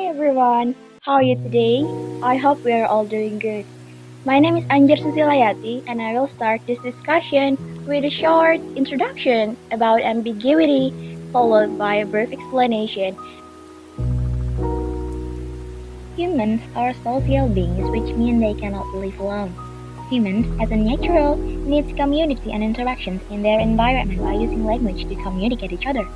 Hi everyone, how are you today? I hope we are all doing good. My name is Anjar Susilayati and I will start this discussion with a short introduction about ambiguity followed by a brief explanation. Humans are social beings, which mean they cannot live alone. Humans, as a natural, needs community and interactions in their environment by using language to communicate each other.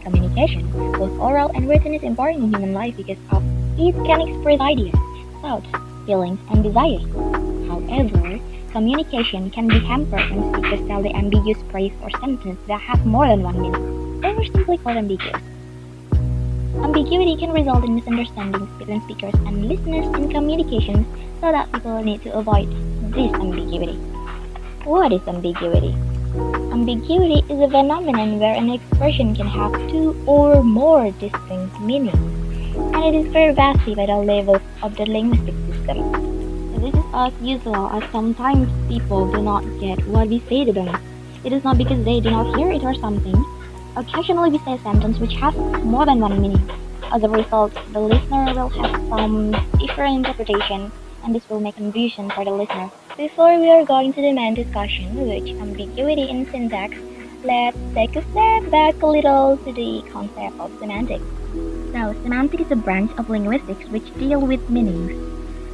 Communication, both oral and written, is important in human life because it can express ideas, thoughts, feelings, and desires. However, communication can be hampered when speakers tell the ambiguous phrase or sentence that have more than one meaning, or simply called ambiguous. Ambiguity can result in misunderstandings between speakers and listeners in communications, so that people need to avoid this ambiguity. What is ambiguity? Ambiguity is a phenomenon where an expression can have two or more distinct meanings, and it is pervasive at all levels of the linguistic system. So this is as usual as sometimes people do not get what we say to them. It is not because they do not hear it or something. Occasionally we say a sentence which has more than one meaning. As a result, the listener will have some different interpretation, and this will make confusion for the listener. Before we are going to the main discussion, which ambiguity in syntax, let's take a step back a little to the concept of semantics. Now, semantics is a branch of linguistics which deal with meanings.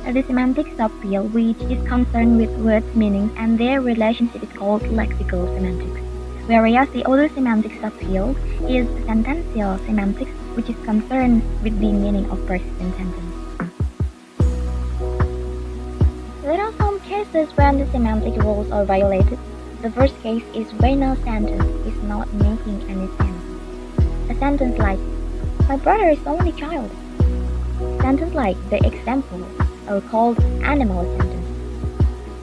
The semantic subfield, which is concerned with words' meanings and their relationship, is called lexical semantics. Whereas the other semantic subfield is sentential semantics, which is concerned with the meaning of persistent sentence. There are some cases when the semantic rules are violated. The first case is when a sentence is not making any sense. A sentence like, "My brother is the only child." Sentence like the example are called animal sentence.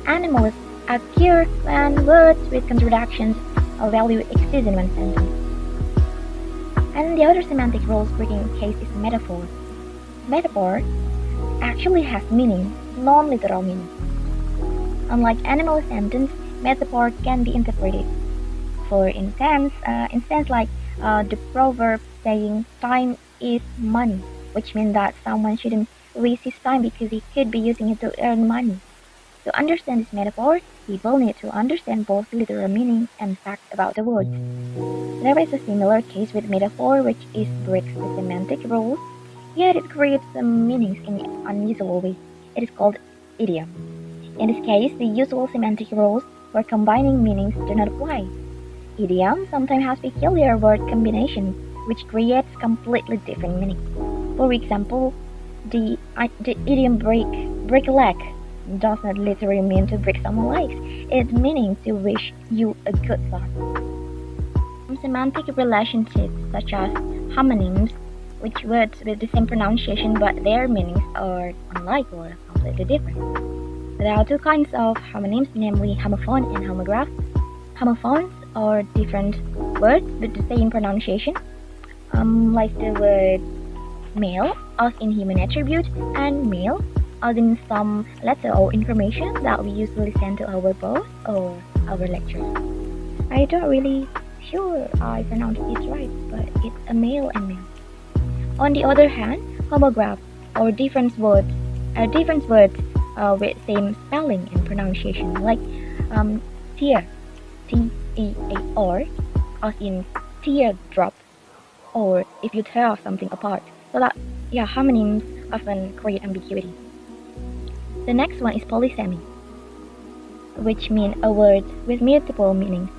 Animals occur when words with contradictions or value exist in one sentence. And the other semantic rules breaking case is metaphor. Metaphor actually has meaning, non-literal meaning. Unlike animal sentence, metaphor can be interpreted. For instance, like the proverb saying "time is money," which means that someone shouldn't waste his time because he could be using it to earn money. To understand this metaphor, people need to understand both literal meaning and facts about the word. There is a similar case with metaphor, which is breaks the semantic rules, yet it creates some meanings in an unusual way. It is called idiom. In this case, the usual semantic rules for combining meanings do not apply. Idiom sometimes has peculiar word combinations, which creates completely different meanings. For example, the idiom break a leg does not literally mean to break someone's legs. It meaning to wish you a good luck. Semantic relationships such as homonyms, which words with the same pronunciation but their meanings are unlike or completely different. There are two kinds of homonyms, namely homophone and homograph. Homophones are different words with the same pronunciation, like the word male as in human attribute and male as in some letter or information that we usually send to our boss or our lecturers. I don't really sure I pronounced this right, but it's a male and male. On the other hand, homograph or different words with same spelling and pronunciation, like tear, T-E-A-R, as in teardrop, or if you tear something apart. So that, homonyms often create ambiguity. The next one is polysemy, which means a word with multiple meanings.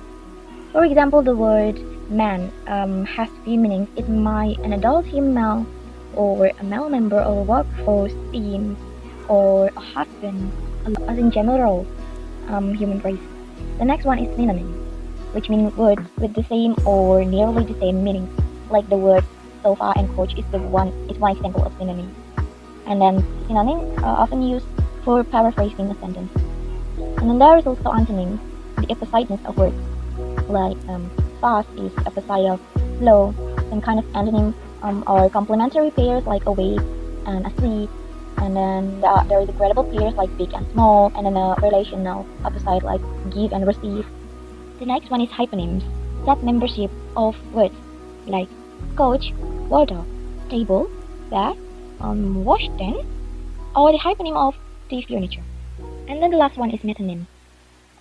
For example, the word man has few meanings. It might an adult female, or a male member of a workforce team, or a husband, as in general human race. The next one is synonym, which means words with the same or nearly the same meaning, like the word sofa and coach is one example of synonym. And then synonyms are often used for paraphrasing a sentence. And then there is also antonyms, the oppositeness of words, like fast is opposite of slow. Some kind of antonym are complementary pairs like awake and asleep. And then there is a gradable pairs like big and small, and then a relational opposite like give and receive. The next one is hyponyms, set membership of words like coach, wardrobe, table, bed, wash then, or the hyponym of the furniture. And then the last one is metonym.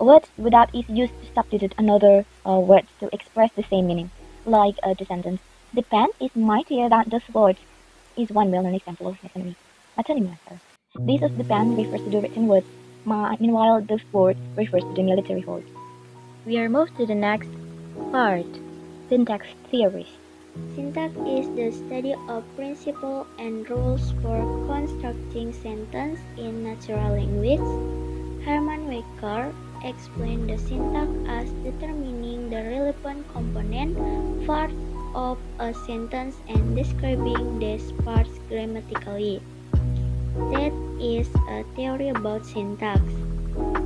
Words without is used to substitute another word to express the same meaning, like the sentence, "The pen is mightier than the sword," is one well-known example of metonymy. Metonym rather. This of the pen refers to the written words, meanwhile the sword refers to the military words. We are moved to the next part, syntax theories. Syntax is the study of principles and rules for constructing sentences in natural language. Herman Waker explained the syntax as determining the relevant component parts of a sentence and describing these parts grammatically. That is a theory about syntax.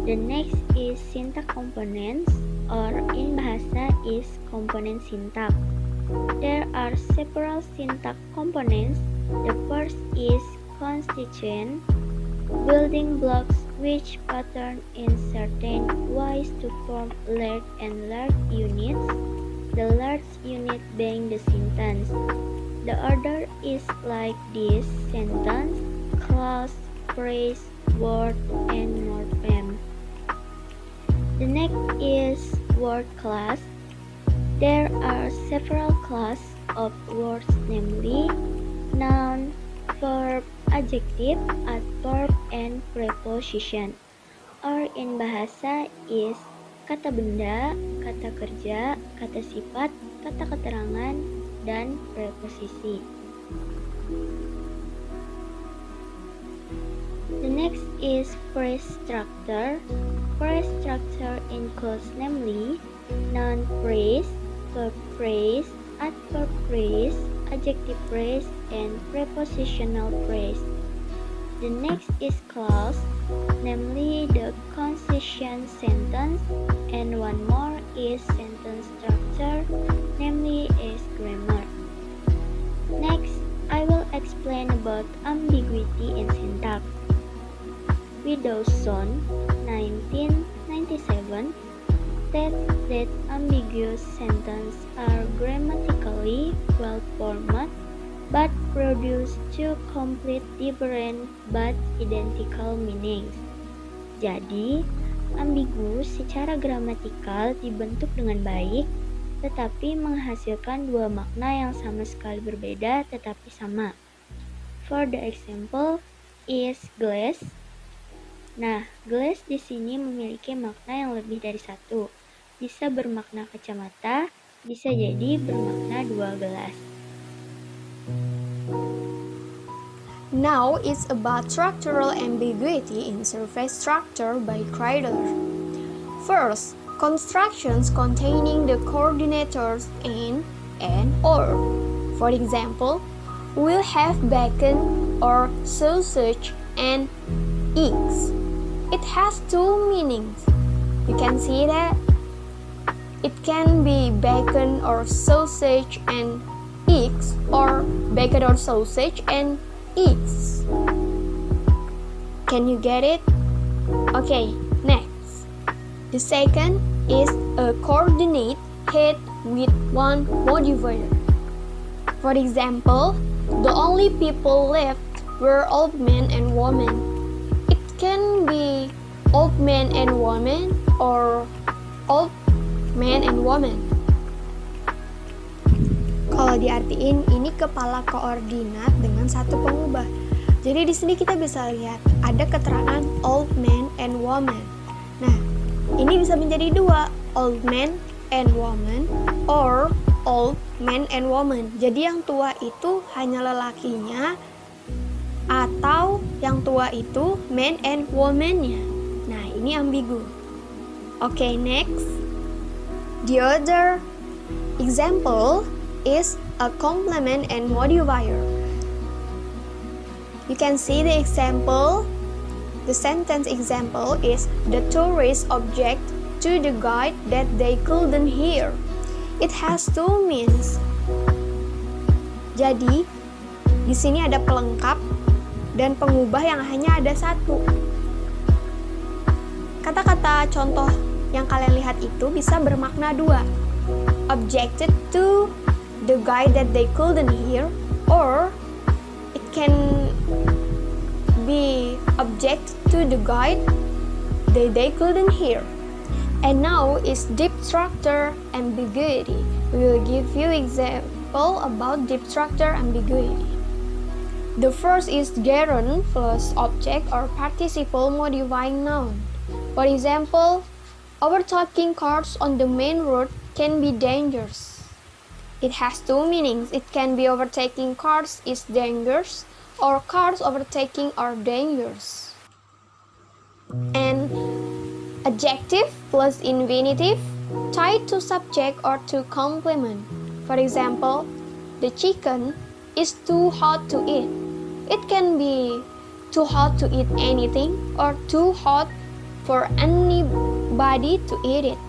The next is syntax components, or in bahasa is component syntax. There are several syntax components. The first is constituent, building blocks which pattern in certain ways to form large and large units, the large unit being the sentence. The order is like this: sentence, clause, phrase, word, and morpheme. The next is word class. There are several classes of words, namely noun, verb, adjective, adverb, and preposition. Or in bahasa is kata benda, kata kerja, kata sifat, kata keterangan, dan preposisi. The next is phrase structure. Phrase structure includes namely noun phrase, verb phrase, adverb phrase, adjective phrase, and prepositional phrase. The next is clause, namely the constituent sentence, and one more is sentence structure, namely is grammar. Next, I will explain about ambiguity in syntax. Widowson, 1997, states that ambiguous sentences are grammatically well formed but produce two complete different but identical meanings. Jadi, ambigu secara gramatikal dibentuk dengan baik tetapi menghasilkan dua makna yang sama sekali berbeda tetapi sama. For the example is glass. Nah, glass di sini memiliki makna yang lebih dari satu. Bisa bermakna kacamata, bisa jadi bermakna dua gelas. Now it's about structural ambiguity in survey structure by Kreidler. First, constructions containing the coordinators in and or. For example, we'll have bacon or sausage and eggs. It has two meanings. You can see that it can be bacon or sausage and eggs, or bacon or sausage and eggs. Can you get it? Okay, next. The second is a coordinate head with one modifier. For example, the only people left were old men and women. It can be old men and woman or old man and woman. Kalau diartiin, ini kepala koordinat dengan satu pengubah. Jadi di sini kita bisa lihat ada keterangan old man and woman. Nah, ini bisa menjadi dua, old man and woman or old man and woman. Jadi yang tua itu hanya lelakinya atau yang tua itu man and woman-nya. Nah, ini ambigu. Okay, next. The other example is a complement and modifier. You can see the example. The sentence example is the tourist object to the guide that they couldn't hear. It has two meanings. Jadi, di sini ada pelengkap dan pengubah yang hanya ada satu. Kata-kata contoh yang kalian lihat itu bisa bermakna dua. Objected to the guy that they couldn't hear, or it can be object to the guide that they couldn't hear. And now is deep structure ambiguity. We will give you example about deep structure ambiguity. The first is gerund plus object or participle modifying noun. For example, overtaking cars on the main road can be dangerous. It has two meanings. It can be overtaking cars is dangerous, or cars overtaking are dangerous. And adjective plus infinitive tied to subject or to complement. For example, the chicken is too hot to eat. It can be too hot to eat anything or too hot for anybody to eat it.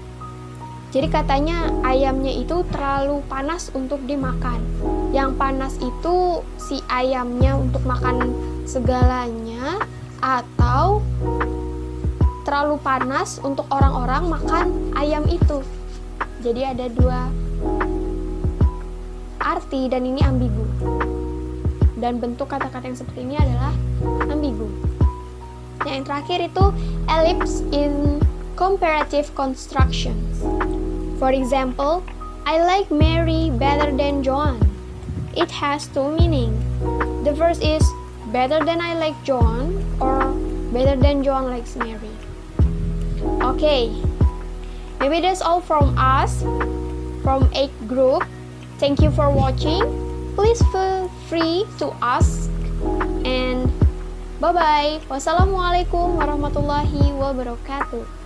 Jadi katanya ayamnya itu terlalu panas untuk dimakan. Yang panas itu si ayamnya untuk makan segalanya, atau terlalu panas untuk orang-orang makan ayam itu. Jadi ada dua arti dan ini ambigu. Dan bentuk kata-kata yang seperti ini adalah ambigu. Yang terakhir itu ellipse in comparative constructions. For example, I like Mary better than John. It has two meanings. The first is better than I like John, or better than John likes Mary. Okay, maybe that's all from us, from 8 group. Thank you for watching. Please feel free to ask, and bye-bye. Wassalamualaikum warahmatullahi wabarakatuh.